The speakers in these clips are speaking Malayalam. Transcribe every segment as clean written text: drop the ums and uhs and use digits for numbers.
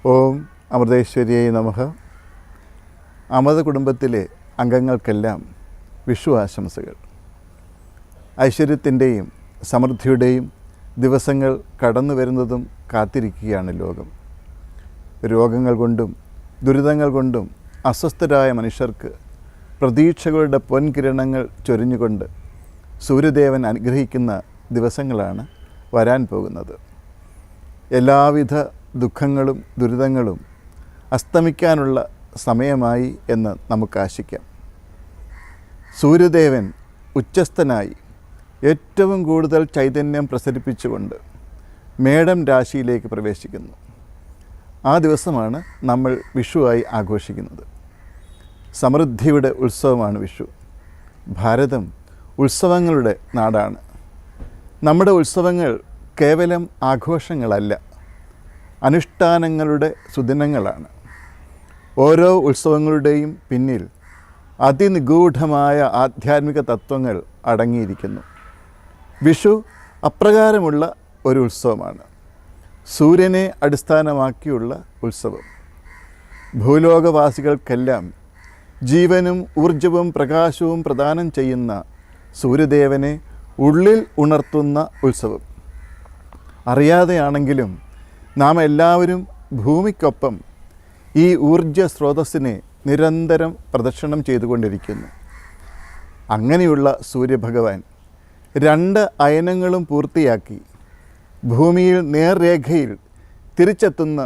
ഓം അമൃതേശ്വരിയെ നമഃ. അമൃത കുടുംബത്തിലെ അംഗങ്ങൾക്കെല്ലാം വിഷു ആശംസകൾ. ഐശ്വര്യത്തിൻ്റെയും സമൃദ്ധിയുടെയും ദിവസങ്ങൾ കടന്നു വരുന്നതും കാത്തിരിക്കുകയാണ് ലോകം. രോഗങ്ങൾ കൊണ്ടും ദുരിതങ്ങൾ കൊണ്ടും അസ്വസ്ഥരായ മനുഷ്യർക്ക് പ്രതീക്ഷകളുടെ പൊൻകിരണങ്ങൾ ചൊരിഞ്ഞുകൊണ്ട് സൂര്യദേവൻ അനുഗ്രഹിക്കുന്ന ദിവസങ്ങളാണ് വരാൻ പോകുന്നത്. എല്ലാവിധ ദുഃഖങ്ങളും ദുരിതങ്ങളും അസ്തമിക്കാനുള്ള സമയമായി എന്ന് നമുക്ക് ആശിക്കാം. സൂര്യദേവൻ ഉച്ചസ്ഥനായി ഏറ്റവും കൂടുതൽ ചൈതന്യം പ്രസരിപ്പിച്ചുകൊണ്ട് മേടം രാശിയിലേക്ക് പ്രവേശിക്കുന്നു. ആ ദിവസമാണ് നമ്മൾ വിഷുവായി ആഘോഷിക്കുന്നത്. സമൃദ്ധിയുടെ ഉത്സവമാണ് വിഷു. ഭാരതം ഉത്സവങ്ങളുടെ നാടാണ്. നമ്മുടെ ഉത്സവങ്ങൾ കേവലം ആഘോഷങ്ങളല്ല, അനുഷ്ഠാനങ്ങളുടെ സുദിനങ്ങളാണ്. ഓരോ ഉത്സവങ്ങളുടെയും പിന്നിൽ അതിനിഗൂഢമായ ആധ്യാത്മിക തത്വങ്ങൾ അടങ്ങിയിരിക്കുന്നു. വിഷു അപ്രകാരമുള്ള ഒരു ഉത്സവമാണ്. സൂര്യനെ അടിസ്ഥാനമാക്കിയുള്ള ഉത്സവം. ഭൂലോകവാസികൾക്കെല്ലാം ജീവനും ഊർജവും പ്രകാശവും പ്രദാനം ചെയ്യുന്ന സൂര്യദേവനെ ഉള്ളിൽ ഉണർത്തുന്ന ഉത്സവം. അറിയാതെയാണെങ്കിലും നാം എല്ലാവരും ഭൂമിക്കൊപ്പം ഈ ഊർജ സ്രോതസ്സിനെ നിരന്തരം പ്രദക്ഷിണം ചെയ്തുകൊണ്ടിരിക്കുന്നു. അങ്ങനെയുള്ള സൂര്യഭഗവാൻ 2 അയനങ്ങളും പൂർത്തിയാക്കി ഭൂമിയിൽ നേർരേഖയിൽ തിരിച്ചെത്തുന്ന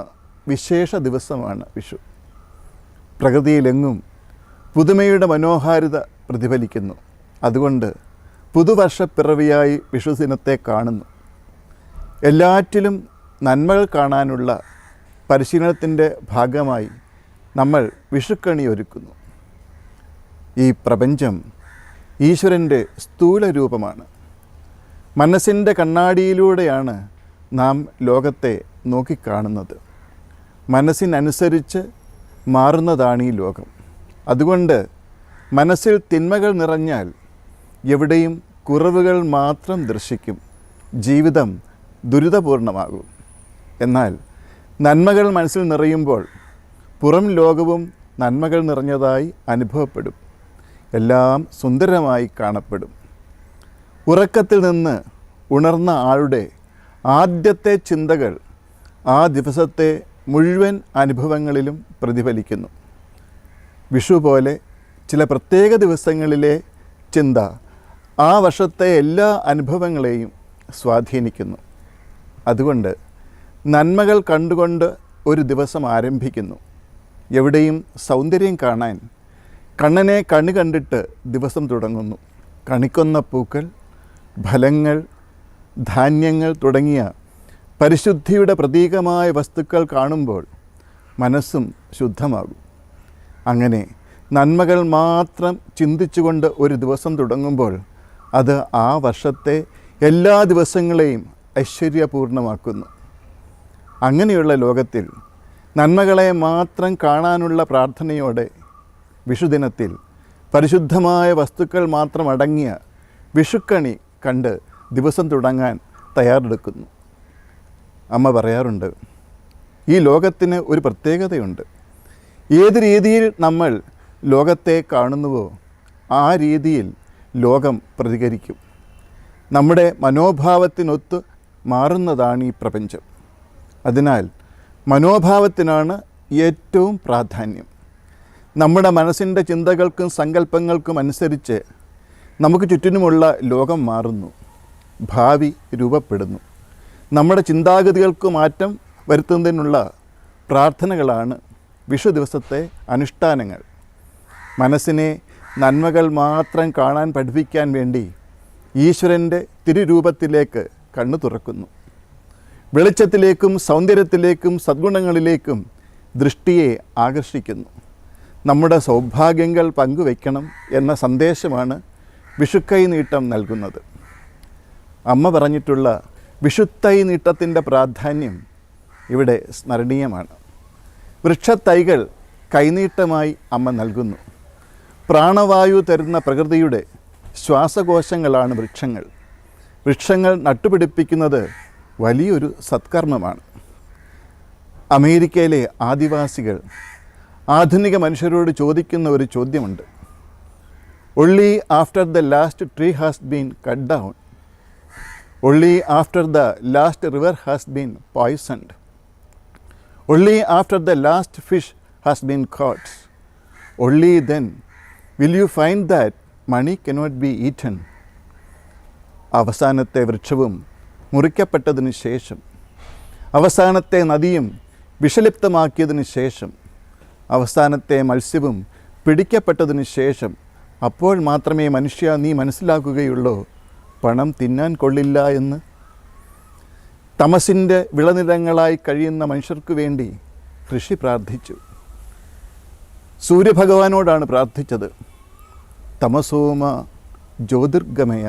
വിശേഷ ദിവസമാണ് വിഷു. പ്രകൃതിയിലെങ്ങും പുതുമയുടെ മനോഹാരിത പ്രതിഫലിക്കുന്നു. അതുകൊണ്ട് പുതുവർഷപ്പിറവിയായി വിഷുദിനത്തെ കാണുന്നു. എല്ലാറ്റിലും നന്മകൾ കാണാനുള്ള പരിശീലനത്തിൻ്റെ ഭാഗമായി നമ്മൾ വിഷുക്കണി ഒരുക്കുന്നു. ഈ പ്രപഞ്ചം ഈശ്വരൻ്റെ സ്ഥൂല രൂപമാണ്. മനസ്സിൻ്റെ കണ്ണാടിയിലൂടെയാണ് നാം ലോകത്തെ നോക്കിക്കാണുന്നത്. മനസ്സിനനുസരിച്ച് മാറുന്നതാണ് ഈ ലോകം. അതുകൊണ്ട് മനസ്സിൽ തിന്മകൾ നിറഞ്ഞാൽ എവിടെയും കുറവുകൾ മാത്രം ദർശിക്കും. ജീവിതം ദുരിതപൂർണമാകും. എന്നാൽ നന്മകൾ മനസ്സിൽ നിറയുമ്പോൾ പുറം ലോകവും നന്മകൾ നിറഞ്ഞതായി അനുഭവപ്പെടും. എല്ലാം സുന്ദരമായി കാണപ്പെടും. ഉറക്കത്തിൽ നിന്ന് ഉണർന്ന ആളുടെ ആദ്യത്തെ ചിന്തകൾ ആ ദിവസത്തെ മുഴുവൻ അനുഭവങ്ങളിലും പ്രതിഫലിക്കുന്നു. വിഷു പോലെ ചില പ്രത്യേക ദിവസങ്ങളിലെ ചിന്ത ആ വർഷത്തെ എല്ലാ അനുഭവങ്ങളെയും സ്വാധീനിക്കുന്നു. അതുകൊണ്ട് നന്മകൾ കണ്ടുകൊണ്ട് ഒരു ദിവസം ആരംഭിക്കുന്നു. എവിടെയും സൗന്ദര്യം കാണാൻ കണ്ണനെ കണ്ണു കണ്ടിട്ട് ദിവസം തുടങ്ങുന്നു. കണിക്കൊന്ന പൂക്കൾ, ഫലങ്ങൾ, ധാന്യങ്ങൾ തുടങ്ങിയ പരിശുദ്ധിയുടെ പ്രതീകമായ വസ്തുക്കൾ കാണുമ്പോൾ മനസ്സും ശുദ്ധമാകും. അങ്ങനെ നന്മകൾ മാത്രം ചിന്തിച്ചുകൊണ്ട് ഒരു ദിവസം തുടങ്ങുമ്പോൾ അത് ആ വർഷത്തെ എല്ലാ ദിവസങ്ങളെയും ഐശ്വര്യപൂർണമാക്കുന്നു. അങ്ങനെയുള്ള ലോകത്തിൽ നന്മകളെ മാത്രം കാണാനുള്ള പ്രാർത്ഥനയോടെ വിഷുദിനത്തിൽ പരിശുദ്ധമായ വസ്തുക്കൾ മാത്രം അടങ്ങിയ വിഷുക്കണി കണ്ട് ദിവസം തുടങ്ങാൻ തയ്യാറെടുക്കുന്നു. അമ്മ പറയാറുണ്ട്, ഈ ലോകത്തിന് ഒരു പ്രത്യേകതയുണ്ട്. ഏത് രീതിയിൽ നമ്മൾ ലോകത്തെ കാണുന്നുവോ ആ രീതിയിൽ ലോകം പ്രതികരിക്കും. നമ്മുടെ മനോഭാവത്തിനൊത്ത് മാറുന്നതാണ് ഈ പ്രപഞ്ചം. അതിനാൽ മനോഭാവത്തിനാണ് ഏറ്റവും പ്രാധാന്യം. നമ്മുടെ മനസ്സിൻ്റെ ചിന്തകൾക്കും സങ്കല്പങ്ങൾക്കും അനുസരിച്ച് നമുക്ക് ചുറ്റിനുമുള്ള ലോകം മാറുന്നു, ഭാവി രൂപപ്പെടുന്നു. നമ്മുടെ ചിന്താഗതികൾക്ക് മാറ്റം വരുത്തുന്നതിനുള്ള പ്രാർത്ഥനകളാണ് വിഷു ദിവസത്തെ അനുഷ്ഠാനങ്ങൾ. മനസ്സിനെ നന്മകൾ മാത്രം കാണാൻ പഠിപ്പിക്കാൻ വേണ്ടി ഈശ്വരൻ്റെ തിരുരൂപത്തിലേക്ക് കണ്ണു തുറക്കുന്നു. വെളിച്ചത്തിലേക്കും സൗന്ദര്യത്തിലേക്കും സദ്ഗുണങ്ങളിലേക്കും ദൃഷ്ടിയെ ആകർഷിക്കുന്നു. നമ്മുടെ സൗഭാഗ്യങ്ങൾ പങ്കുവയ്ക്കണം എന്ന സന്ദേശമാണ് വിഷുക്കൈ നീട്ടം നൽകുന്നത്. അമ്മ പറഞ്ഞിട്ടുള്ള വിഷുത്തൈ നീട്ടത്തിൻ്റെ പ്രാധാന്യം ഇവിടെ സ്മരണീയമാണ്. വൃക്ഷത്തൈകൾ കൈനീട്ടമായി അമ്മ നൽകുന്നു. പ്രാണവായു തരുന്ന പ്രകൃതിയുടെ ശ്വാസകോശങ്ങളാണ് വൃക്ഷങ്ങൾ. വൃക്ഷങ്ങൾ നട്ടുപിടിപ്പിക്കുന്നത് വലിയൊരു സത്കർമ്മമാണ്. അമേരിക്കയിലെ ആദിവാസികൾ ആധുനിക മനുഷ്യരോട് ചോദിക്കുന്ന ഒരു ചോദ്യമുണ്ട്. Only after the last tree has been cut down, only after the last river has been poisoned, only after the last fish has been caught, only then will you find that money cannot be eaten. അവസാനത്തെ വൃക്ഷവും മുറിക്കപ്പെട്ടതിന് ശേഷം, അവസാനത്തെ നദിയും വിഷലിപ്തമാക്കിയതിന് ശേഷം, അവസാനത്തെ മത്സ്യവും പിടിക്കപ്പെട്ടതിന് ശേഷം, അപ്പോൾ മാത്രമേ മനുഷ്യ നീ മനസ്സിലാക്കുകയുള്ളൂ പണം തിന്നാൻ കൊള്ളില്ല എന്ന്. തമസിൻ്റെ വിളനിലങ്ങളായി കഴിയുന്ന മനുഷ്യർക്ക് വേണ്ടി ഋഷി പ്രാർത്ഥിച്ചു. സൂര്യഭഗവാനോടാണ് പ്രാർത്ഥിച്ചത്. തമസോമ ജ്യോതിർഗമയ,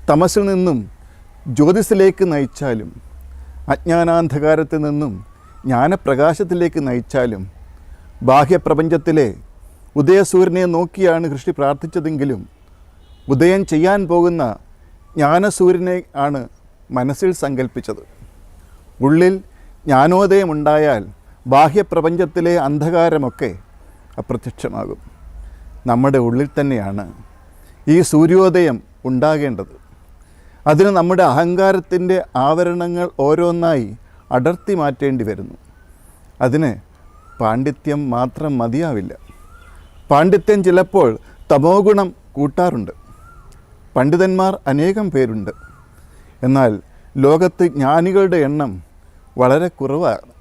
തമസിൽ നിന്നും ജ്യോതിസിലേക്ക് നയിച്ചാലും അജ്ഞാനാന്ധകാരത്തിൽ നിന്നും ജ്ഞാനപ്രകാശത്തിലേക്ക് നയിച്ചാലും. ബാഹ്യപ്രപഞ്ചത്തിലെ ഉദയസൂര്യനെ നോക്കിയാണ് ഋഷി പ്രാർത്ഥിച്ചതെങ്കിലും ഉദയം ചെയ്യാൻ പോകുന്ന ജ്ഞാനസൂര്യനെ ആണ് മനസ്സിൽ സങ്കല്പിച്ചത്. ഉള്ളിൽ ജ്ഞാനോദയമുണ്ടായാൽ ബാഹ്യപ്രപഞ്ചത്തിലെ അന്ധകാരമൊക്കെ അപ്രത്യക്ഷമാകും. നമ്മുടെ ഉള്ളിൽ തന്നെയാണ് ഈ സൂര്യോദയം ഉണ്ടാകേണ്ടത്. അതിന് നമ്മുടെ അഹങ്കാരത്തിൻ്റെ ആവരണങ്ങൾ ഓരോന്നായി അടർത്തി മാറ്റേണ്ടി വരുന്നു. അതിന് പാണ്ഡിത്യം മാത്രം മതിയാവില്ല. പാണ്ഡിത്യം ചിലപ്പോൾ തമോ ഗുണം കൂട്ടാറുണ്ട്. പണ്ഡിതന്മാർ അനേകം പേരുണ്ട്, എന്നാൽ ലോകത്ത് ജ്ഞാനികളുടെ എണ്ണം വളരെ കുറവാണ്.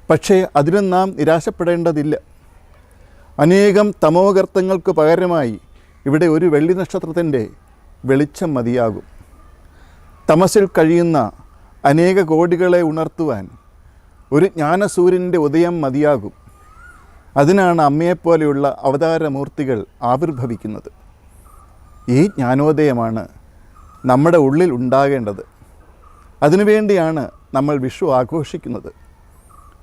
പക്ഷേ അതിനും നാം നിരാശപ്പെടേണ്ടതില്ല. അനേകം തമോഗർത്തങ്ങൾക്ക് പകരമായി ഇവിടെ ഒരു വെള്ളി നക്ഷത്രത്തിൻ്റെ വെളിച്ചം മതിയാകും. തമസിൽ കഴിയുന്ന അനേക കോടികളെ ഉണർത്തുവാൻ ഒരു ജ്ഞാനസൂര്യൻ്റെ ഉദയം മതിയാകും. അതിനാണ് അമ്മയെപ്പോലെയുള്ള അവതാരമൂർത്തികൾ ആവിർഭവിക്കുന്നത്. ഈ ജ്ഞാനോദയമാണ് നമ്മുടെ ഉള്ളിൽ ഉണ്ടാകേണ്ടത്. അതിനുവേണ്ടിയാണ് നമ്മൾ വിഷു ആഘോഷിക്കുന്നത്.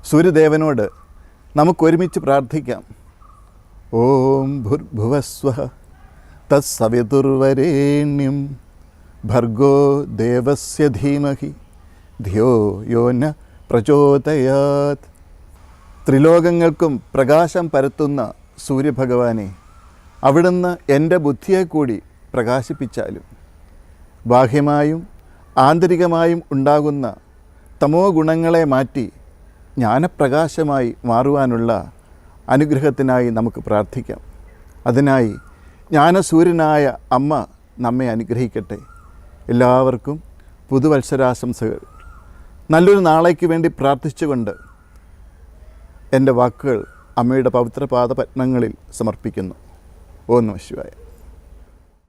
സൂര്യദേവനോട് നമുക്കൊരുമിച്ച് പ്രാർത്ഥിക്കാം. ഓം ഭുർഭുവസ്വഃ തത്സവിതുർവരേണ്യം ഭർഗോ ദേവസ്യ ധീമഹി ധിയോ യോ ന പ്രചോദയാത്. ത്രിലോകങ്ങൾക്കും പ്രകാശം പരത്തുന്ന സൂര്യഭഗവാനെ, അവിടുന്ന് എൻ്റെ ബുദ്ധിയെ കൂടി പ്രകാശിപ്പിച്ചാലും ബാഹ്യമായും ആന്തരികമായും ഉണ്ടാകുന്ന തമോ ഗുണങ്ങളെ മാറ്റി ജ്ഞാനപ്രകാശമായി മാറുവാനുള്ള അനുഗ്രഹത്തിനായി നമുക്ക് പ്രാർത്ഥിക്കാം. അതിനായി ജ്ഞാനസൂര്യനായ അമ്മ നമ്മെ അനുഗ്രഹിക്കട്ടെ. എല്ലാവർക്കും പുതുവത്സരാശംസകൾ. നല്ലൊരു നാളേക്ക് വേണ്ടി പ്രാർത്ഥിച്ചുകൊണ്ട് എൻ്റെ വാക്കുകൾ അമ്മയുടെ പവിത്രപാദപത്മങ്ങളിൽ സമർപ്പിക്കുന്നു. ഓം നമഃ ശിവായ.